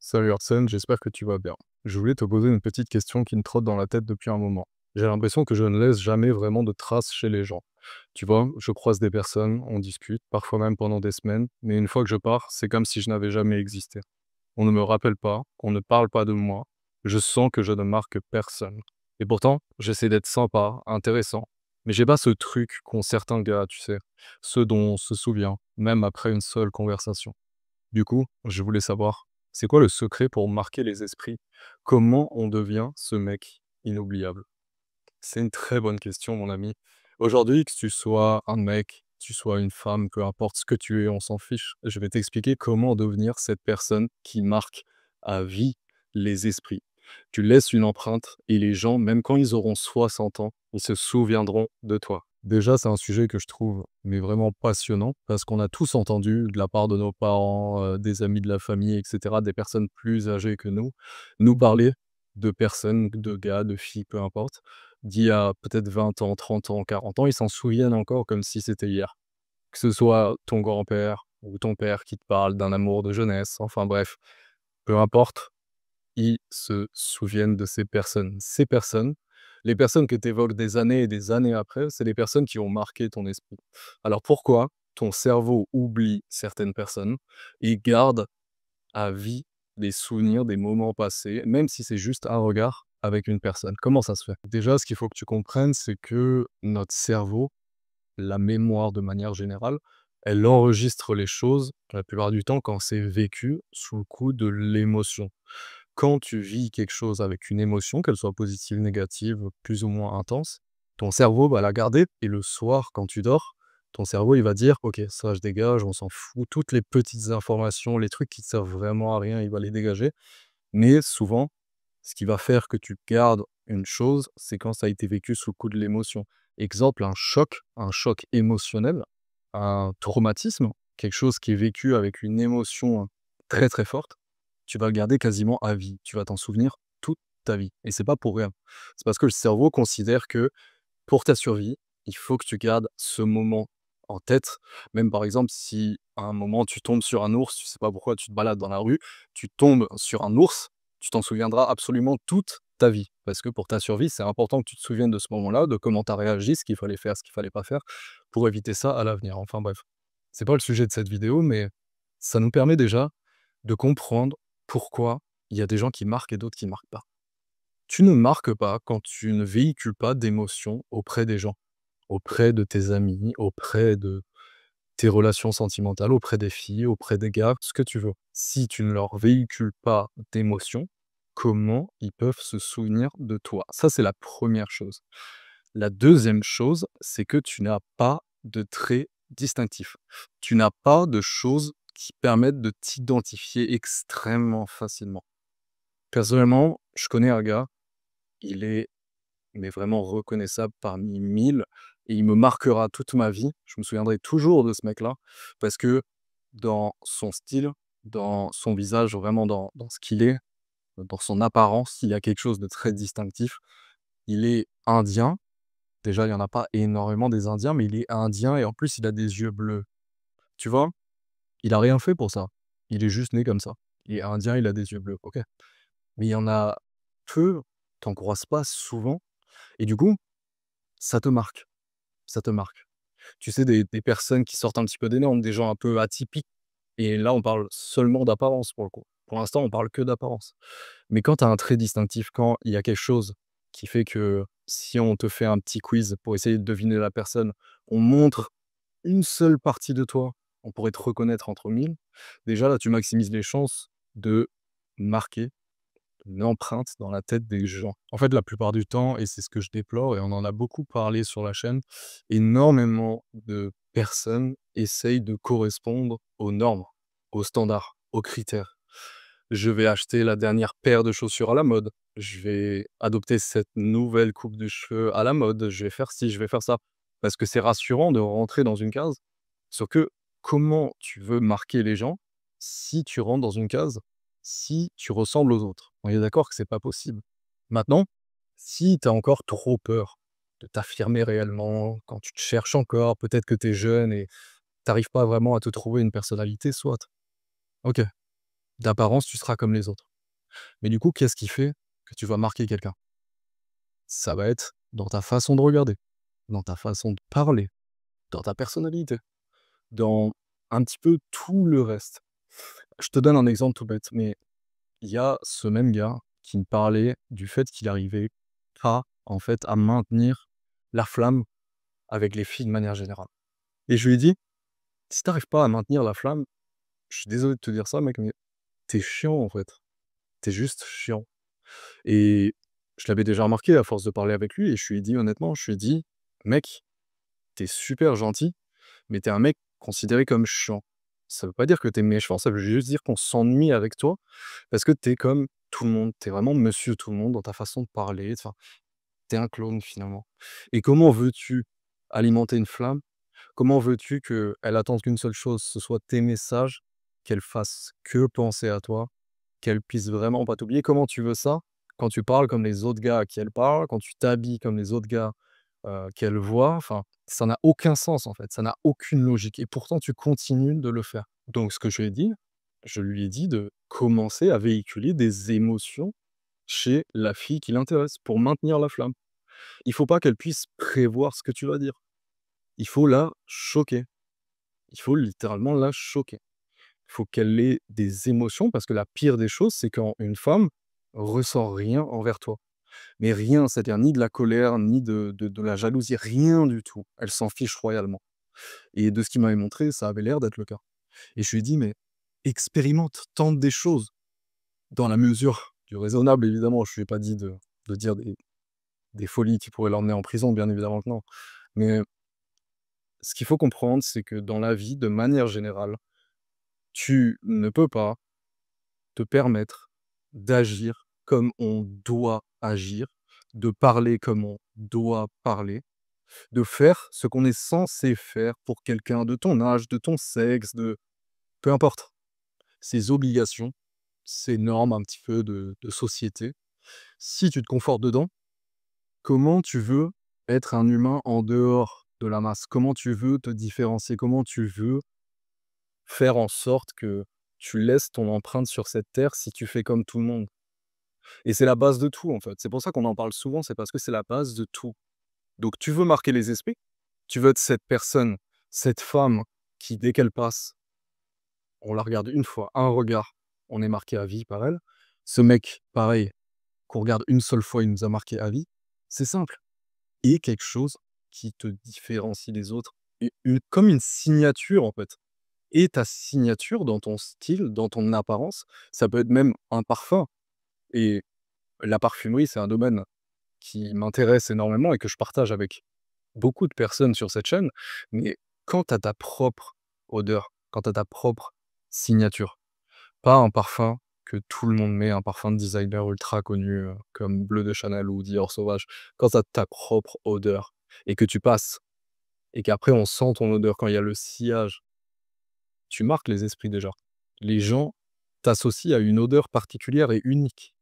Salut Arsène, j'espère que tu vas bien. Je voulais te poser une petite question qui me trotte dans la tête depuis un moment. J'ai l'impression que je ne laisse jamais vraiment de traces chez les gens. Tu vois, je croise des personnes, on discute, parfois même pendant des semaines, mais une fois que je pars, c'est comme si je n'avais jamais existé. On ne me rappelle pas, on ne parle pas de moi, je sens que je ne marque personne. Et pourtant, j'essaie d'être sympa, intéressant, mais j'ai pas ce truc qu'ont certains gars, tu sais, ceux dont on se souvient, même après une seule conversation. Du coup, je voulais savoir, c'est quoi le secret pour marquer les esprits? Comment on devient ce mec inoubliable? C'est une très bonne question, mon ami. Aujourd'hui, que tu sois un mec, que tu sois une femme, peu importe ce que tu es, on s'en fiche. Je vais t'expliquer comment devenir cette personne qui marque à vie les esprits. Tu laisses une empreinte et les gens, même quand ils auront 60 ans, ils se souviendront de toi. Déjà, c'est un sujet que je trouve mais vraiment passionnant parce qu'on a tous entendu de la part de nos parents, des amis de la famille, et cetera, des personnes plus âgées que nous parler de personnes, de gars, de filles, peu importe, d'il y a peut-être 20 ans, 30 ans, 40 ans, ils s'en souviennent encore comme si c'était hier. Que ce soit ton grand-père ou ton père qui te parle d'un amour de jeunesse, enfin bref, peu importe, ils se souviennent de ces personnes. Ces personnes, les personnes que tu évoques des années et des années après, c'est les personnes qui ont marqué ton esprit. Alors pourquoi ton cerveau oublie certaines personnes et garde à vie des souvenirs, des moments passés, même si c'est juste un regard avec une personne? Comment ça se fait? Déjà, ce qu'il faut que tu comprennes, c'est que notre cerveau, la mémoire de manière générale, elle enregistre les choses, la plupart du temps, quand c'est vécu sous le coup de l'émotion. Quand tu vis quelque chose avec une émotion, qu'elle soit positive, négative, plus ou moins intense, ton cerveau va la garder et le soir, quand tu dors, ton cerveau, il va dire: «OK, ça je dégage, on s'en fout». Toutes les petites informations, les trucs qui te servent vraiment à rien, il va les dégager. Mais souvent, ce qui va faire que tu gardes une chose, c'est quand ça a été vécu sous le coup de l'émotion. Exemple, un choc émotionnel, un traumatisme, quelque chose qui est vécu avec une émotion très, très forte, tu vas le garder quasiment à vie. Tu vas t'en souvenir toute ta vie et c'est pas pour rien. C'est parce que le cerveau considère que pour ta survie, il faut que tu gardes ce moment en tête. Même par exemple, si à un moment tu tombes sur un ours, tu sais pas pourquoi, tu te balades dans la rue, tu tombes sur un ours, tu t'en souviendras absolument toute ta vie. Parce que pour ta survie, c'est important que tu te souviennes de ce moment-là, de comment tu as réagi, ce qu'il fallait faire, ce qu'il fallait pas faire, pour éviter ça à l'avenir. Enfin bref, c'est pas le sujet de cette vidéo, mais ça nous permet déjà de comprendre pourquoi il y a des gens qui marquent et d'autres qui marquent pas. Tu ne marques pas quand tu ne véhicules pas d'émotions auprès des gens, auprès de tes amis, auprès de tes relations sentimentales, auprès des filles, auprès des gars, ce que tu veux. Si tu ne leur véhicules pas d'émotions, comment ils peuvent se souvenir de toi? Ça, c'est la première chose. La deuxième chose, c'est que tu n'as pas de traits distinctifs. Tu n'as pas de choses qui permettent de t'identifier extrêmement facilement. Personnellement, je connais un gars, il est mais vraiment reconnaissable parmi 1000 et il me marquera toute ma vie. Je me souviendrai toujours de ce mec-là parce que dans son style, dans son visage, vraiment dans ce qu'il est, dans son apparence, il y a quelque chose de très distinctif. Il est indien. Déjà, il y en a pas énormément des indiens, mais il est indien et en plus, il a des yeux bleus. Tu vois? Il a rien fait pour ça. Il est juste né comme ça. Il est indien, il a des yeux bleus, OK. Mais il y en a peu, tu en croises pas souvent et du coup, ça te marque. Ça te marque. Tu sais, des personnes qui sortent un petit peu des normes, des gens un peu atypiques et là, on parle seulement d'apparence pour le coup. Pour l'instant, on parle que d'apparence. Mais quand tu as un trait distinctif, quand il y a quelque chose qui fait que si on te fait un petit quiz pour essayer de deviner la personne, on montre une seule partie de toi, on pourrait te reconnaître entre 1000. Déjà là, tu maximises les chances de marquer une empreinte dans la tête des gens. En fait, la plupart du temps, et c'est ce que je déplore, et on en a beaucoup parlé sur la chaîne, énormément de personnes essayent de correspondre aux normes, aux standards, aux critères. Je vais acheter la dernière paire de chaussures à la mode. Je vais adopter cette nouvelle coupe de cheveux à la mode. Je vais faire ci, je vais faire ça. Parce que c'est rassurant de rentrer dans une case. Sauf que comment tu veux marquer les gens si tu rentres dans une case, si tu ressembles aux autres? On est d'accord que c'est pas possible. Maintenant, si tu as encore trop peur de t'affirmer réellement, quand tu te cherches encore, peut-être que tu es jeune et tu pas vraiment à te trouver une personnalité, soit. OK. D'apparence, tu seras comme les autres. Mais du coup, qu'est-ce qui fait que tu vas marquer quelqu'un? Ça va être dans ta façon de regarder, dans ta façon de parler, dans ta personnalité, dans un petit peu tout le reste. Je te donne un exemple tout bête, mais il y a ce même gars qui me parlait du fait qu'il arrivait pas, en fait, à maintenir la flamme avec les filles de manière générale. Et je lui ai dit: «Si tu arrives pas à maintenir la flamme, je suis désolé de te dire ça mec, mais tu es chiant en fait. Tu es juste chiant». Et je l'avais déjà remarqué à force de parler avec lui et je lui ai dit honnêtement, je lui ai dit: «Mec, tu es super gentil, mais tu es un mec considéré comme chiant. Ça veut pas dire que tu es méchant, ça veut juste dire qu'on s'ennuie avec toi parce que tu es comme tout le monde, tu es vraiment monsieur tout le monde dans ta façon de parler, enfin, tu es un clone finalement. Et comment veux-tu alimenter une flamme? Comment veux-tu qu'elle attende qu'une seule chose, ce soit tes messages, qu'elle fasse que penser à toi, qu'elle puisse vraiment pas t'oublier? Comment tu veux ça? Quand tu parles comme les autres gars à qui elle parle, quand tu t'habilles comme les autres gars, qu'elle voit, enfin, ça n'a aucun sens en fait, ça n'a aucune logique et pourtant tu continues de le faire. Donc ce que je lui ai dit, je lui ai dit de commencer à véhiculer des émotions chez la fille qui l'intéresse pour maintenir la flamme. Il faut pas qu'elle puisse prévoir ce que tu vas dire. Il faut la choquer. Il faut littéralement la choquer. Il faut qu'elle ait des émotions parce que la pire des choses, c'est quand une femme ressent rien envers toi. Mais rien, c'est-à-dire ni de la colère, ni de la jalousie, rien du tout. Elle s'en fiche royalement. Et de ce qu'il m'avait montré, ça avait l'air d'être le cas. Et je lui ai dit: «Mais expérimente, tente des choses dans la mesure du raisonnable», évidemment. Je lui ai pas dit de dire des folies qui pourraient l'emmener en prison, bien évidemment que non. Mais ce qu'il faut comprendre, c'est que dans la vie, de manière générale, tu ne peux pas te permettre d'agir comme on doit agir, de parler comme on doit parler, de faire ce qu'on est censé faire pour quelqu'un de ton âge, de ton sexe, de peu importe. Ces obligations, ces normes un petit peu de société, si tu te confortes dedans, comment tu veux être un humain en dehors de la masse? Comment tu veux te différencier? Comment tu veux faire en sorte que tu laisses ton empreinte sur cette terre si tu fais comme tout le monde? Et c'est la base de tout, en fait. C'est pour ça qu'on en parle souvent, c'est parce que c'est la base de tout. Donc tu veux marquer les esprits, tu veux être cette personne, cette femme qui, dès qu'elle passe, on la regarde une fois, un regard, on est marqué à vie par elle. Ce mec, pareil, qu'on regarde une seule fois, il nous a marqué à vie. C'est simple. Et quelque chose qui te différencie des autres. Et comme une signature, en fait. Et ta signature dans ton style, dans ton apparence, ça peut être même un parfum. Et la parfumerie, c'est un domaine qui m'intéresse énormément et que je partage avec beaucoup de personnes sur cette chaîne. Mais quand tu as ta propre odeur, quand tu as ta propre signature, pas un parfum que tout le monde met, un parfum de designer ultra connu comme Bleu de Chanel ou Dior Sauvage, quand tu as ta propre odeur et que tu passes et qu'après on sent ton odeur quand il y a le sillage, tu marques les esprits déjà. Les gens t'associent à une odeur particulière et unique.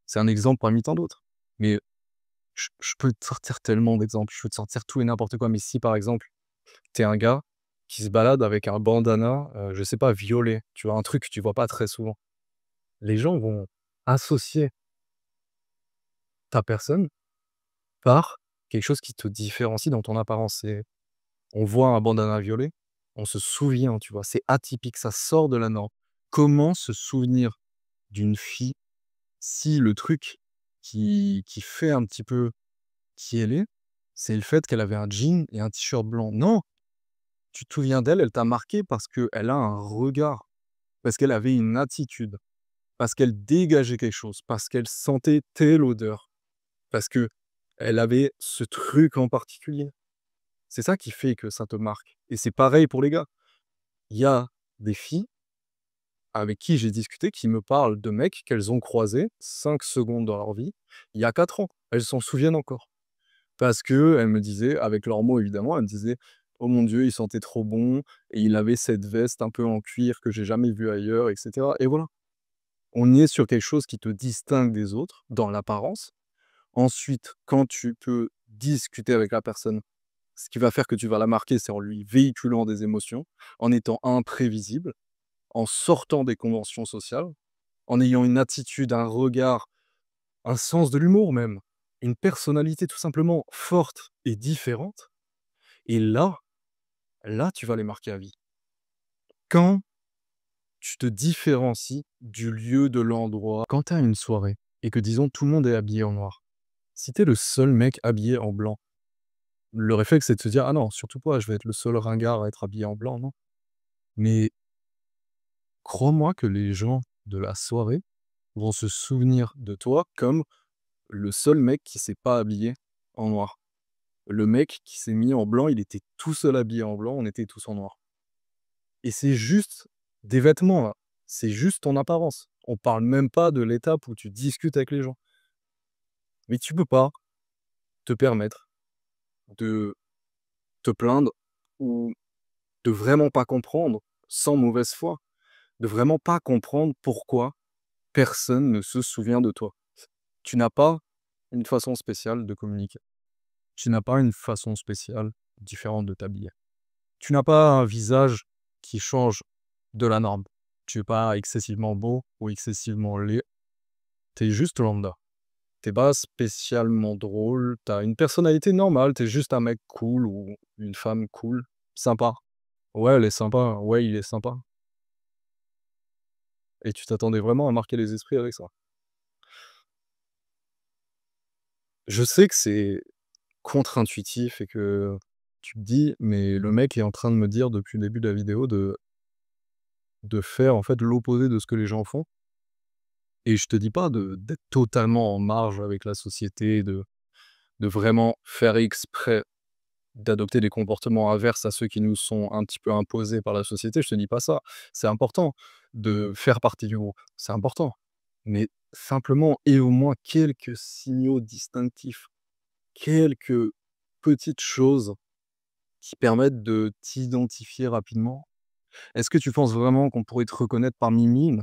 C'est un exemple parmi tant d'autres. Mais je peux te sortir tellement d'exemples, je peux te sortir tout et n'importe quoi, mais si par exemple, tu es un gars qui se balade avec un bandana, je sais pas, violet, tu vois? Un truc que tu vois pas très souvent. Les gens vont associer ta personne par quelque chose qui te différencie dans ton apparence. Et on voit un bandana violet, on se souvient, tu vois? C'est atypique, ça sort de la norme. Comment se souvenir d'une fille si le truc qui fait un petit peu qui elle est, c'est le fait qu'elle avait un jean et un t-shirt blanc. Non! Tu te souviens d'elle, elle t'a marqué parce qu'elle a un regard, parce qu'elle avait une attitude, parce qu'elle dégageait quelque chose, parce qu'elle sentait telle odeur, parce que elle avait ce truc en particulier. C'est ça qui fait que ça te marque et c'est pareil pour les gars. Il y a des filles avec qui j'ai discuté qui me parlent de mecs qu'elles ont croisés 5 secondes dans leur vie, il y a 4 ans. Elles s'en souviennent encore. Parce qu'elles me disaient, avec leurs mots évidemment, elles me disaient: «Oh mon Dieu, il sentait trop bon et il avait cette veste un peu en cuir que j'ai jamais vue ailleurs» et cetera et voilà. On est sur quelque chose qui te distingue des autres, dans l'apparence. Ensuite, quand tu peux discuter avec la personne, ce qui va faire que tu vas la marquer, c'est en lui véhiculant des émotions, en étant imprévisible, en sortant des conventions sociales. en ayant une attitude, un regard, un sens de l'humour même, une personnalité tout simplement forte et différente et là, tu vas les marquer à vie. Quand tu te différencies du lieu, de l'endroit, quand tu as une soirée et que disons tout le monde est habillé en noir, si tu es le seul mec habillé en blanc, le réflexe c'est de se dire: «Ah non, surtout pas, je vais être le seul ringard à être habillé en blanc, non». Mais crois-moi que les gens de la soirée vont se souvenir de toi comme le seul mec qui s'est pas habillé en noir. Le mec qui s'est mis en blanc, il était tout seul habillé en blanc, on était tous en noir. Et c'est juste des vêtements, là. C'est juste ton apparence. On parle même pas de l'étape où tu discutes avec les gens. Mais tu peux pas te permettre de te plaindre ou de vraiment pas comprendre, sans mauvaise foi, de vraiment pas comprendre pourquoi personne ne se souvient de toi. Tu n'as pas une façon spéciale de communiquer. Tu n'as pas une façon spéciale différente de t'habiller. Tu n'as pas un visage qui change de la norme. Tu es pas excessivement beau ou excessivement laid. Tu es juste lambda. Tu es pas spécialement drôle. Tu as une personnalité normale. Tu es juste un mec cool ou une femme cool. Sympa. Ouais, elle est sympa. Ouais, il est sympa. Et tu t'attendais vraiment à marquer les esprits avec ça. Je sais que c'est contre-intuitif et que tu te dis: «Mais le mec est en train de me dire depuis le début de la vidéo de faire en fait l'opposé de ce que les gens font». Et je te dis pas d'être totalement en marge avec la société, de vraiment faire exprès d'adopter des comportements inverses à ceux qui nous sont un petit peu imposés par la société, je te dis pas ça. C'est important de faire partie du groupe, c'est important. Mais simplement et au moins quelques signaux distinctifs, quelques petites choses qui permettent de t'identifier rapidement. Est-ce que tu penses vraiment qu'on pourrait te reconnaître parmi 1000?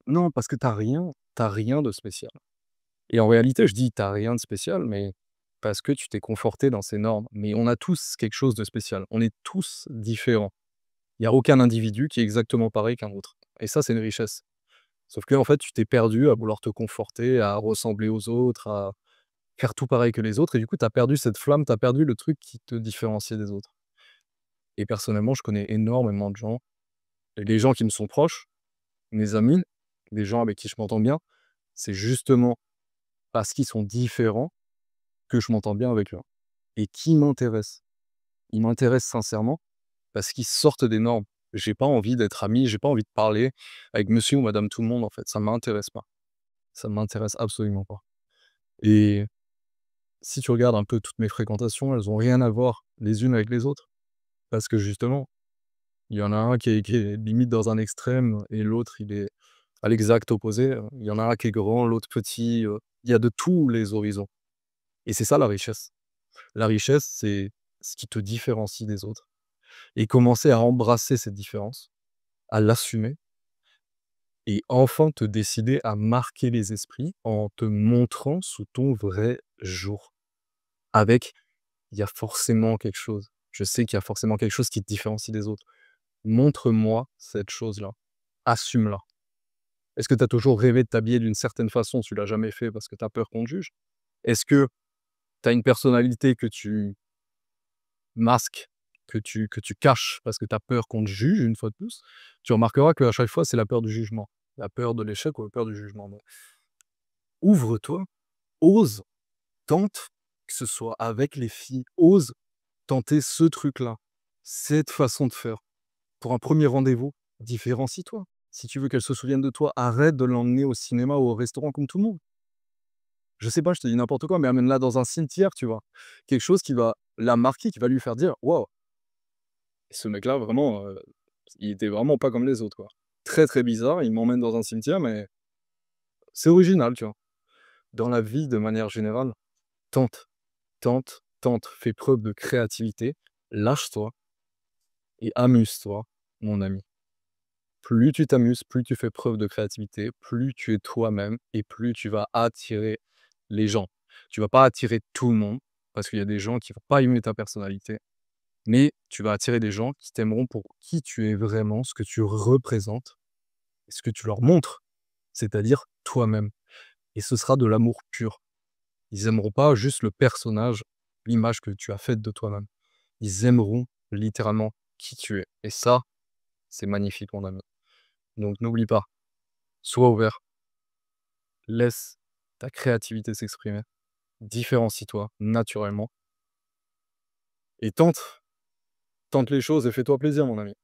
Non, parce que tu rien de spécial. Et en réalité, je dis: «Tu rien de spécial», mais parce que tu t'es conforté dans ces normes. Mais on a tous quelque chose de spécial. On est tous différents. Il y a aucun individu qui est exactement pareil qu'un autre. Et ça, c'est une richesse. Sauf qu'en fait, tu t'es perdu à vouloir te conforter, à ressembler aux autres, à faire tout pareil que les autres et du coup, tu as perdu cette flamme, tu as perdu le truc qui te différenciait des autres. Et personnellement, je connais énormément de gens et les gens qui me sont proches, mes amis, les gens avec qui je m'entends bien, c'est justement parce qu'ils sont différents que je m'entends bien avec eux. Et qui m'intéressent. Ils m'intéressent sincèrement parce qu'ils sortent des normes. J'ai pas envie d'être ami, j'ai pas envie de parler avec monsieur ou madame tout le monde, en fait, ça m'intéresse pas. Ça m'intéresse absolument pas. Et si tu regardes un peu toutes mes fréquentations, elles ont rien à voir les unes avec les autres. Parce que justement, il y en a un qui est limite dans un extrême et l'autre, il est à l'exact opposé. Il y en a un qui est grand, l'autre petit, il y a de tous les horizons. Et c'est ça la richesse. La richesse, c'est ce qui te différencie des autres. Et commencer à embrasser cette différence, à l'assumer et enfin te décider à marquer les esprits en te montrant sous ton vrai jour. Avec, il y a forcément quelque chose. Je sais qu'il y a forcément quelque chose qui te différencie des autres. Montre-moi cette chose-là. Assume-la. Est-ce que tu as toujours rêvé de t'habiller d'une certaine façon, tu l'as jamais fait parce que tu as peur qu'on te juge? Est-ce que tu as une personnalité que tu masques, que tu caches parce que tu as peur qu'on te juge une fois de plus? Tu remarqueras qu'à chaque fois, c'est la peur du jugement. La peur de l'échec ou la peur du jugement. Donc, ouvre-toi, ose, tente, que ce soit avec les filles, ose tenter ce truc-là, cette façon de faire. Pour un premier rendez-vous, différencie-toi. Si tu veux qu'elle se souvienne de toi, arrête de l'emmener au cinéma ou au restaurant comme tout le monde. Je sais pas, je te dis n'importe quoi, mais amène-la dans un cimetière, tu vois? Quelque chose qui va la marquer, qui va lui faire dire: «Waouh, ce mec-là vraiment, il était vraiment pas comme les autres, quoi». Très, très bizarre, il m'emmène dans un cimetière, mais c'est original, tu vois? Dans la vie, de manière générale, tente, tente, tente, fais preuve de créativité, lâche-toi et amuse-toi, mon ami. Plus tu t'amuses, plus tu fais preuve de créativité, plus tu es toi-même et plus tu vas attirer les gens. Tu vas pas attirer tout le monde, parce qu'il y a des gens qui vont pas aimer ta personnalité, mais tu vas attirer des gens qui t'aimeront pour qui tu es vraiment, ce que tu représentes et ce que tu leur montres, c'est-à-dire toi-même, et ce sera de l'amour pur. Ils aimeront pas juste le personnage, l'image que tu as faite de toi-même. Ils aimeront littéralement qui tu es et ça, c'est magnifique mon ami. Donc n'oublie pas, sois ouvert, laisse ta créativité s'exprimer, différencie-toi naturellement et tente les choses et fais-toi plaisir mon ami.